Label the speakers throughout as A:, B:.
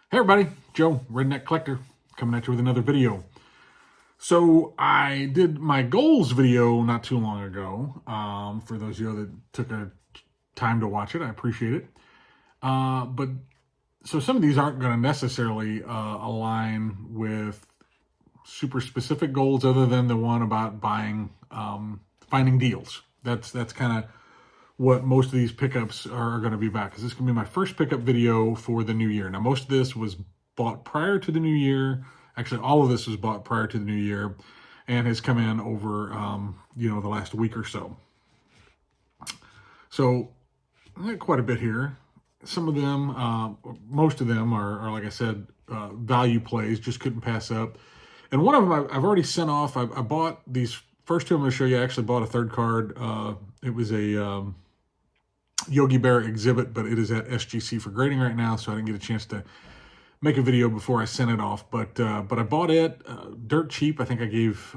A: Hey everybody, Joe, Redneck Collector, coming at you with another video. So I did my goals video not too long ago. For those of you that took a time to watch it, I appreciate it. But so some of these aren't going to necessarily align with super specific goals, other than the one about buying, finding deals. That's kind of what most of these pickups are going to be about, because this is going to be my first pickup video for the new year. Now, most of this was bought prior to the new year. Actually, all of this was bought prior to the new year and has come in over, the last week or so. So I got quite a bit here. Some of them, most of them are like I said, value plays, just couldn't pass up. And one of them I've already sent off. I bought these first two I'm going to show you. I actually bought a third card. It was a Yogi Bear exhibit, but it is at SGC for grading right now, so I didn't get a chance to make a video before I sent it off. But I bought it dirt cheap. I think I gave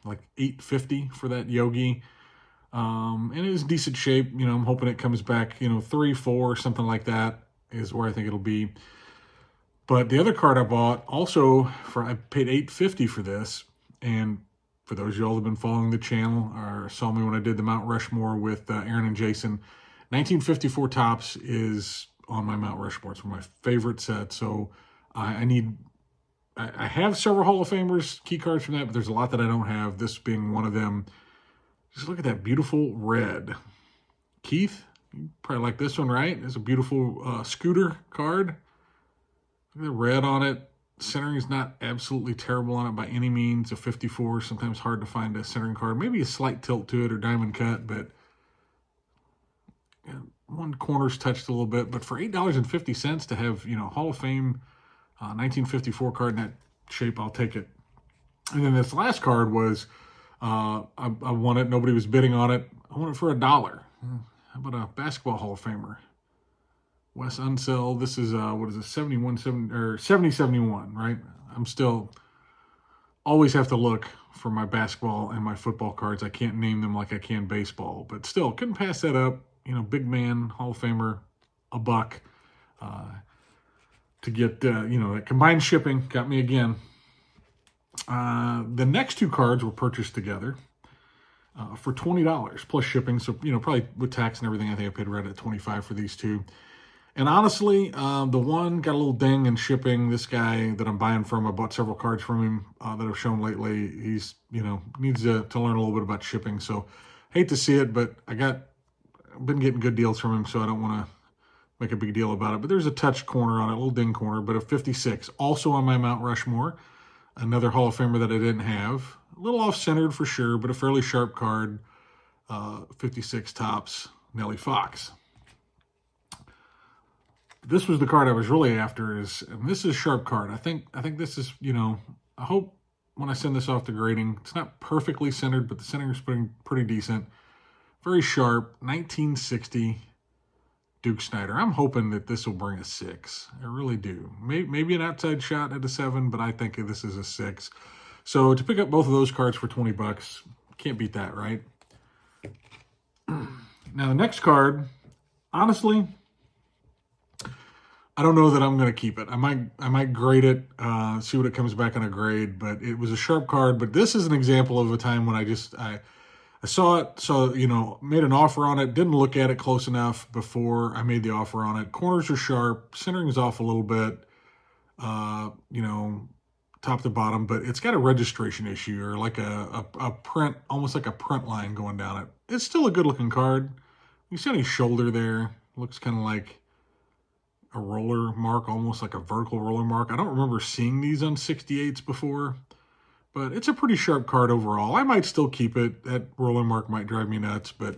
A: like $8.50 for that Yogi, and it was decent shape. I'm hoping it comes back 3, 4, something like that is where I think it'll be. But the other card I bought also I paid $8.50 for this. And for those of y'all that have been following the channel or saw me when I did the Mount Rushmore with Aaron and Jason, 1954 Topps is on my Mount Rushmore. It's one of my favorite sets. So I have several Hall of Famers key cards from that, but there's a lot that I don't have, this being one of them. Just look at that beautiful red. Keith, you probably like this one, right? It's a beautiful Scooter card. Look at the red on it. Centering is not absolutely terrible on it by any means. A 54, sometimes hard to find a centering card. Maybe a slight tilt to it or diamond cut, but one corner's touched a little bit. But for $8.50 to have, Hall of Fame 1954 card in that shape, I'll take it. And then this last card was, I won it. Nobody was bidding on it. I won it for $1. How about a basketball Hall of Famer? Wes Unseld. This is, 70-71, right? I'm still always have to look for my basketball and my football cards. I can't name them like I can baseball, but still couldn't pass that up. Big man, Hall of Famer, $1 to get, that combined shipping got me again. The next two cards were purchased together for $20 plus shipping. So, probably with tax and everything, I think I paid right at $25 for these two. And honestly, the one got a little ding in shipping. This guy that I'm buying from, I bought several cards from him that I've shown lately. He's, needs to learn a little bit about shipping. So hate to see it, but I've been getting good deals from him, so I don't want to make a big deal about it. But there's a touch corner on it, a little ding corner, but a 56. Also on my Mount Rushmore, another Hall of Famer that I didn't have. A little off-centered for sure, but a fairly sharp card. 56 Topps, Nellie Fox. This was the card I was really after, and this is a sharp card. I think this is, I hope when I send this off to grading, it's not perfectly centered, but the centering is pretty decent. Very sharp, 1960 Duke Snider. I'm hoping that this will bring a 6. I really do. Maybe an outside shot at a 7, but I think this is a 6. So to pick up both of those cards for $20, can't beat that, right? Now the next card, honestly, I don't know that I'm going to keep it. I might grade it, see what it comes back on a grade, but it was a sharp card. But this is an example of a time when I saw it, so, made an offer on it, didn't look at it close enough before I made the offer on it. Corners are sharp, centering is off a little bit, top to bottom, but it's got a registration issue or like a print, almost like a print line going down it. It's still a good looking card. You see on his shoulder there, looks kind of like a roller mark, almost like a vertical roller mark. I don't remember seeing these on 68s before. But it's a pretty sharp card overall. I might still keep it. That roller mark might drive me nuts. But,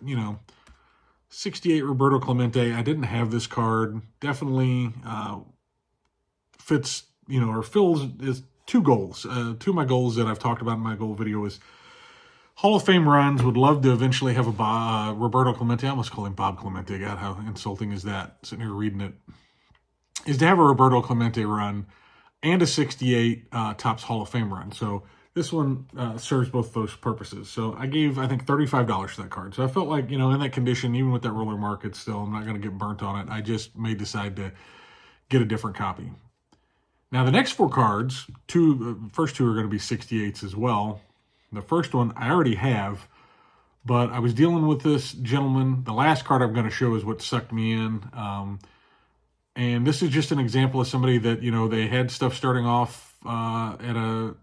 A: 68 Roberto Clemente. I didn't have this card. Definitely fits, or fills is two goals. Two of my goals that I've talked about in my goal video is Hall of Fame runs. Would love to eventually have a Roberto Clemente. I almost call him Bob Clemente. God, how insulting is that? Sitting here reading it. Is to have a Roberto Clemente run and a 68 Topps Hall of Fame run. So this one serves both those purposes. So I gave, I think, $35 for that card. So I felt like, in that condition, even with that roller mark, I'm not going to get burnt on it. I just may decide to get a different copy. Now the next four cards, first two are going to be 68s as well. The first one I already have, but I was dealing with this gentleman. The last card I'm going to show is what sucked me in. And this is just an example of somebody that, they had stuff starting off at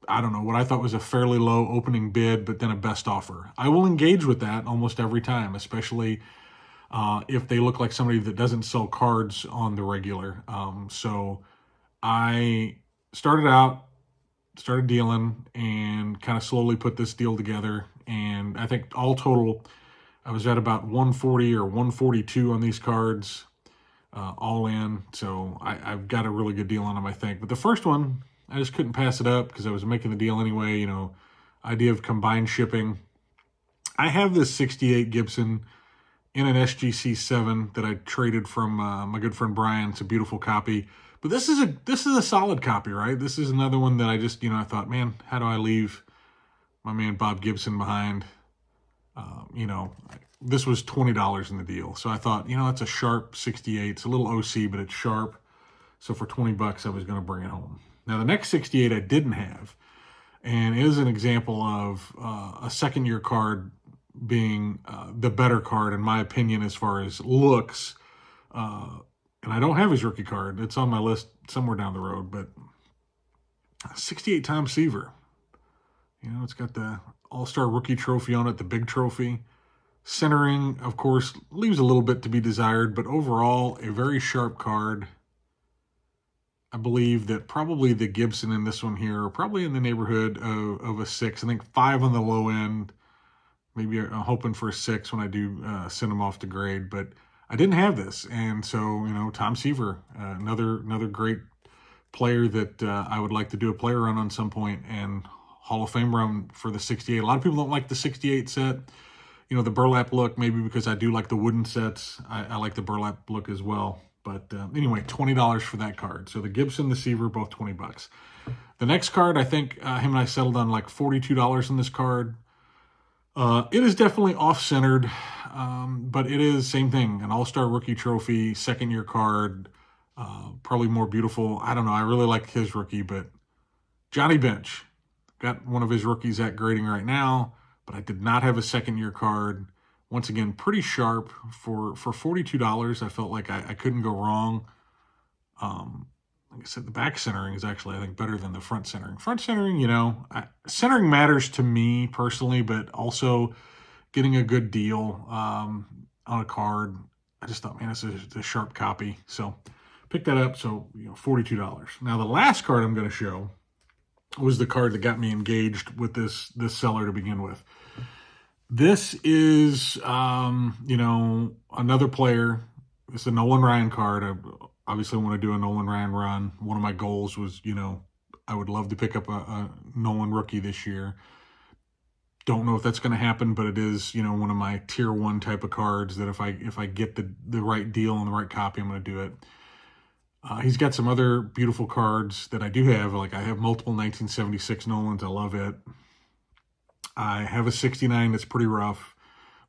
A: I don't know, what I thought was a fairly low opening bid, but then a best offer. I will engage with that almost every time, especially if they look like somebody that doesn't sell cards on the regular. So I started dealing and kind of slowly put this deal together. And I think all total, I was at about 140 or 142 on these cards, all in. So I've got a really good deal on them, I think. But the first one, I just couldn't pass it up because I was making the deal anyway. Idea of combined shipping. I have this 68 Gibson in an SGC 7 that I traded from my good friend Brian. It's a beautiful copy. But this is a solid copy, right? This is another one that I just, I thought, man, how do I leave my man Bob Gibson behind? This was $20 in the deal. So I thought, it's a sharp 68. It's a little OC, but it's sharp. So for $20, I was going to bring it home. Now, the next 68 I didn't have, and it is an example of a second-year card being the better card, in my opinion, as far as looks. And I don't have his rookie card. It's on my list somewhere down the road, but 68 Tom Seaver. It's got the All-Star Rookie Trophy on it, the big trophy. Centering, of course, leaves a little bit to be desired, but overall, a very sharp card. I believe that probably the Gibson in this one here are probably in the neighborhood of a 6. I think 5 on the low end. Maybe I'm hoping for a 6 when I do send them off to grade, but I didn't have this. And so, Tom Seaver, another great player that I would like to do a player run on some point, and Hall of Fame run for the 68. A lot of people don't like the 68 set. The burlap look, maybe because I do like the wooden sets. I like the burlap look as well. But anyway, $20 for that card. So the Gibson, the Seaver, both $20. The next card, I think him and I settled on like $42 on this card. It is definitely off-centered, but it is same thing. An All-Star Rookie Trophy, second-year card, probably more beautiful. I don't know. I really like his rookie, but Johnny Bench. Got one of his rookies at grading right now, but I did not have a second-year card. Once again, pretty sharp for $42. I felt like I couldn't go wrong. Like I said, the back centering is actually, I think, better than the front centering. Front centering, centering matters to me personally, but also getting a good deal on a card. I just thought, man, this is a sharp copy. So pick that up. So, $42. Now, the last card I'm going to show was the card that got me engaged with this seller to begin with. This is, another player. It's a Nolan Ryan card. I obviously want to do a Nolan Ryan run. One of my goals was, I would love to pick up a Nolan rookie this year. Don't know if that's going to happen, but it is, one of my tier 1 type of cards that if I get the right deal and the right copy, I'm going to do it. He's got some other beautiful cards that I do have. Like I have multiple 1976 Nolans. I love it. I have a 69 that's pretty rough,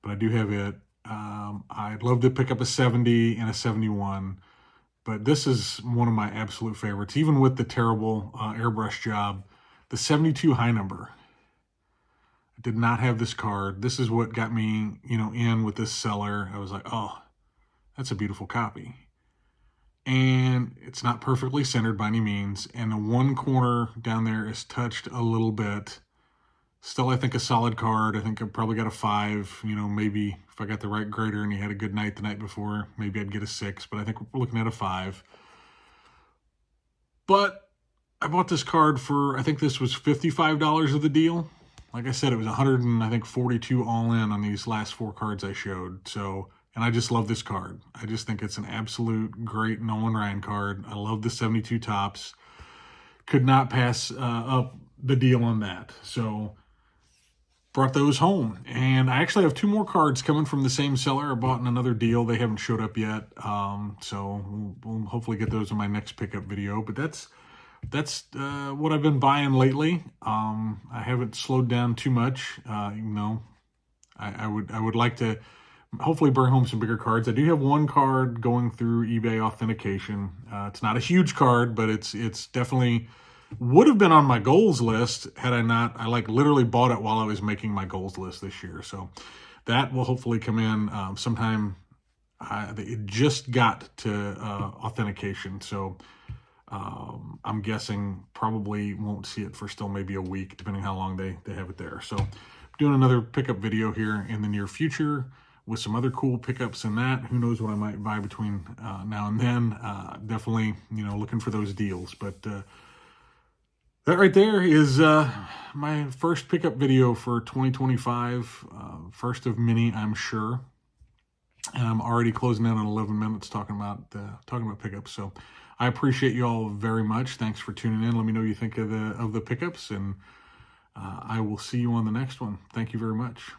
A: but I do have it. I'd love to pick up a 70 and a 71, but this is one of my absolute favorites, even with the terrible airbrush job. The 72 high number. I did not have this card. This is what got me, in with this seller. I was like, oh, that's a beautiful copy. And it's not perfectly centered by any means. And the one corner down there is touched a little bit. Still, I think a solid card. I think I probably got a 5. Maybe if I got the right grader and he had a good night the night before, maybe I'd get a 6. But I think we're looking at a 5. But I bought this card for, I think this was $55 of the deal. Like I said, it was 142 all in on these last 4 cards I showed. So, and I just love this card. I just think it's an absolute great Nolan Ryan card. I love the 72 tops. Could not pass up the deal on that. So brought those home. And I actually have 2 more cards coming from the same seller. I bought in another deal. They haven't showed up yet. So we'll hopefully get those in my next pickup video. But that's what I've been buying lately. I haven't slowed down too much. I would like to hopefully bring home some bigger cards. I do have one card going through eBay authentication. It's not a huge card, but it's definitely would have been on my goals list had I not. I like literally bought it while I was making my goals list this year. So that will hopefully come in sometime. It just got to authentication, so I'm guessing probably won't see it for still maybe a week, depending how long they have it there. So doing another pickup video here in the near future with some other cool pickups in that. Who knows what I might buy between now and then. Definitely, looking for those deals. But that right there is my first pickup video for 2025. First of many, I'm sure. And I'm already closing in on 11 minutes talking about pickups. So I appreciate you all very much. Thanks for tuning in. Let me know what you think of the pickups, and I will see you on the next one. Thank you very much.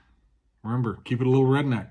A: Remember, keep it a little redneck.